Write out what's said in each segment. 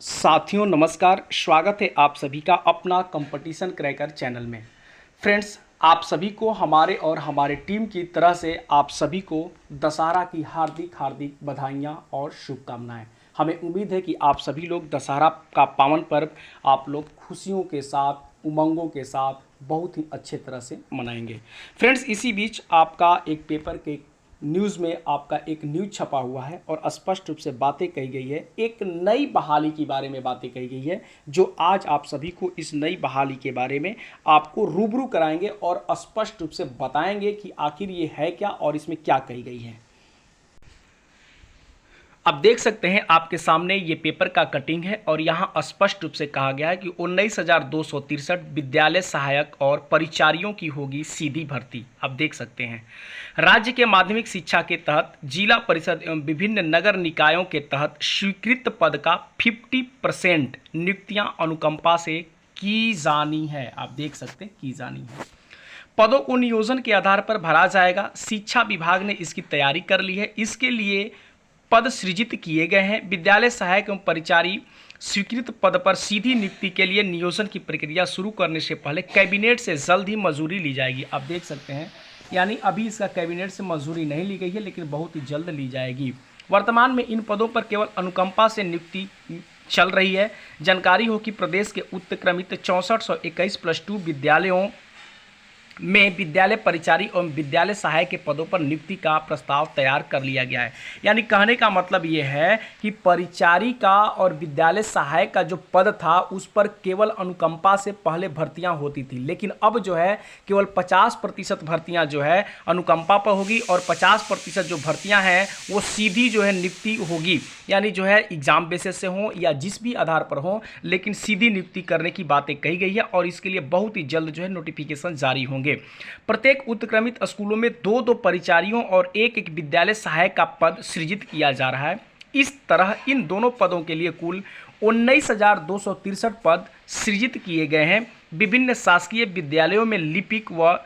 साथियों नमस्कार। स्वागत है आप सभी का अपना कंपटीशन क्रैकर चैनल में। फ्रेंड्स, आप सभी को हमारे और हमारे टीम की तरह से आप सभी को दशहरा की हार्दिक हार्दिक बधाइयाँ और शुभकामनाएं। हमें उम्मीद है कि आप सभी लोग दशहरा का पावन पर्व आप लोग खुशियों के साथ, उमंगों के साथ बहुत ही अच्छे तरह से मनाएंगे। फ्रेंड्स, इसी बीच आपका एक पेपर के न्यूज़ में आपका एक न्यूज़ छपा हुआ है और स्पष्ट रूप से बातें कही गई है। एक नई बहाली के बारे में बातें कही गई है, जो आज आप सभी को इस नई बहाली के बारे में आपको रूबरू कराएंगे और स्पष्ट रूप से बताएंगे कि आखिर ये है क्या और इसमें क्या कही गई है। अब देख सकते हैं आपके सामने ये पेपर का कटिंग है और यहाँ स्पष्ट रूप से कहा गया है कि 19,263 विद्यालय सहायक और परिचारियों की होगी सीधी भर्ती। अब देख सकते हैं राज्य के माध्यमिक शिक्षा के तहत जिला परिषद एवं विभिन्न नगर निकायों के तहत स्वीकृत पद का 50% नियुक्तियां अनुकंपा से की जानी है। आप देख सकते हैं की जानी है। पदों को नियोजन के आधार पर भरा जाएगा। शिक्षा विभाग ने इसकी तैयारी कर ली है। इसके लिए पद सृजित किए गए हैं। विद्यालय सहायक एवं परिचारी स्वीकृत पद पर सीधी नियुक्ति के लिए नियोजन की प्रक्रिया शुरू करने से पहले कैबिनेट से जल्द ही मंजूरी ली जाएगी। आप देख सकते हैं, यानी अभी इसका कैबिनेट से मंजूरी नहीं ली गई है, लेकिन बहुत ही जल्द ली जाएगी। वर्तमान में इन पदों पर केवल अनुकंपा से नियुक्ति चल रही है। जानकारी हो कि प्रदेश के उत्क्रमित 6421+2 विद्यालयों में विद्यालय परिचारी और विद्यालय सहायक के पदों पर नियुक्ति का प्रस्ताव तैयार कर लिया गया है। यानी कहने का मतलब ये है कि परिचारी का और विद्यालय सहायक का जो पद था उस पर केवल अनुकंपा से पहले भर्तियां होती थी, लेकिन अब जो है केवल 50% भर्तियां जो है अनुकंपा पर होगी और 50% जो भर्तियां हैं वो सीधी जो है नियुक्ति होगी। यानी जो है एग्जाम बेसिस से हो या जिस भी आधार पर हो, लेकिन सीधी नियुक्ति करने की बातें कही गई है और इसके लिए बहुत ही जल्द जो है नोटिफिकेशन जारी होंगे। प्रत्येक उत्क्रमित स्कूलों में 2-2 परिचारियों और एक विद्यालय सहायक का पद सृजित किया जा रहा है। इस तरह इन दोनों पदों के लिए कुल 19,263 पद सृजित किए गए हैं। विभिन्न शासकीय विद्यालयों में लिपिक व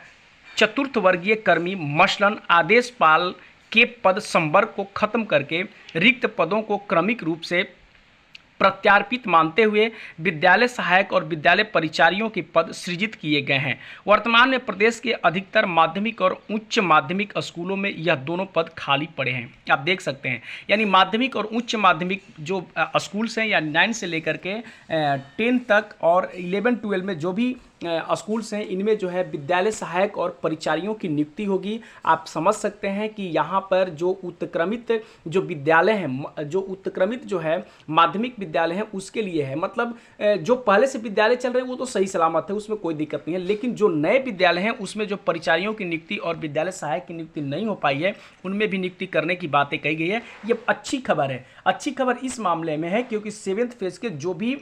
चतुर्थ वर्गीय कर्मी मसलन आदेशपाल के पद संवर्ग को खत्म करके रिक्त पदों को क्रमिक रूप से प्रत्यार्पित मानते हुए विद्यालय सहायक और विद्यालय परिचारियों के पद सृजित किए गए हैं। वर्तमान में प्रदेश के अधिकतर माध्यमिक और उच्च माध्यमिक स्कूलों में यह दोनों पद खाली पड़े हैं। आप देख सकते हैं, यानी माध्यमिक और उच्च माध्यमिक जो स्कूल्स हैं या 9 से लेकर के 10 तक और 11-12 में जो भी स्कूल्स हैं, इनमें जो है विद्यालय सहायक और परिचारियों की नियुक्ति होगी। आप समझ सकते हैं कि यहाँ पर जो उत्क्रमित जो विद्यालय हैं, जो उत्क्रमित जो है माध्यमिक विद्यालय हैं उसके लिए है। मतलब जो पहले से विद्यालय चल रहे हैं वो तो सही सलामत है, उसमें कोई दिक्कत नहीं है, लेकिन जो नए विद्यालय हैं उसमें जो परिचारियों की नियुक्ति और विद्यालय सहायक की नियुक्ति नहीं हो पाई है, उनमें भी नियुक्ति करने की बातें कही गई है। ये अच्छी खबर है। अच्छी खबर इस मामले में है क्योंकि 7th फेज के जो भी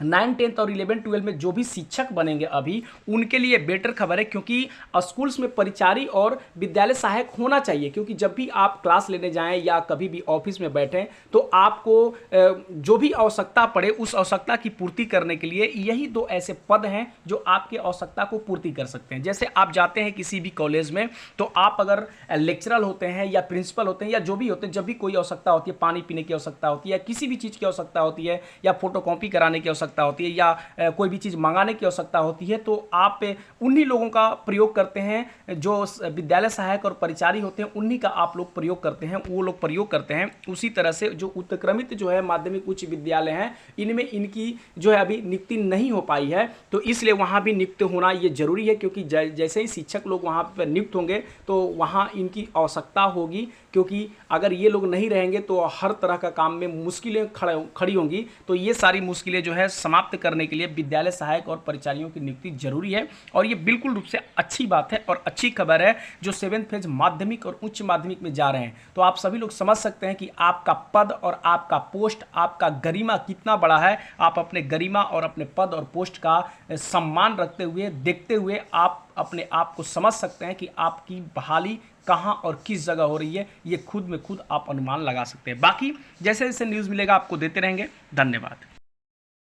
9, 10 और 11-12 में जो भी शिक्षक बनेंगे अभी उनके लिए बेटर खबर है, क्योंकि स्कूल्स में परिचारी और विद्यालय सहायक होना चाहिए। क्योंकि जब भी आप क्लास लेने जाएं या कभी भी ऑफिस में बैठें तो आपको जो भी आवश्यकता पड़े उस आवश्यकता की पूर्ति करने के लिए यही 2 ऐसे पद हैं जो आपकी आवश्यकता को पूर्ति कर सकते हैं। जैसे आप जाते हैं किसी भी कॉलेज में तो आप अगर लेक्चरर होते हैं या प्रिंसिपल होते हैं या जो भी होते हैं, जब भी कोई आवश्यकता होती है, पानी पीने की आवश्यकता होती है, किसी भी चीज़ की आवश्यकता होती है या फोटोकॉपी कराने की होती है या कोई भी चीज़ मंगाने की आवश्यकता होती है, तो आप उन्हीं लोगों का प्रयोग करते हैं। जो विद्यालय सहायक और परिचारी होते हैं उन्हीं का आप लोग प्रयोग करते हैं, वो लोग प्रयोग करते हैं। उसी तरह से जो उत्क्रमित जो है माध्यमिक उच्च विद्यालय हैं, इनमें इनकी जो है अभी नियुक्ति नहीं हो पाई है, तो इसलिए वहाँ भी नियुक्त होना ये जरूरी है। क्योंकि जैसे ही शिक्षक लोग वहाँ पर नियुक्त होंगे तो वहाँ इनकी आवश्यकता होगी, क्योंकि अगर ये लोग नहीं रहेंगे तो हर तरह का काम में मुश्किलें खड़ी होंगी। तो ये सारी मुश्किलें जो है समाप्त करने के लिए विद्यालय सहायक और परिचारियों की नियुक्ति जरूरी है और ये बिल्कुल रूप से अच्छी बात है और अच्छी खबर है जो 7th फेज माध्यमिक और उच्च माध्यमिक में जा रहे हैं। तो आप सभी लोग समझ सकते हैं कि आपका पद और आपका पोस्ट, आपका गरिमा कितना बड़ा है। आप अपने गरिमा और अपने पद और पोस्ट का सम्मान रखते हुए, देखते हुए आप अपने आप को समझ सकते हैं कि आपकी बहाली कहां और किस जगह हो रही है। ये खुद में खुद आप अनुमान लगा सकते हैं। बाकी जैसे जैसे न्यूज़ मिलेगा आपको देते रहेंगे। धन्यवाद।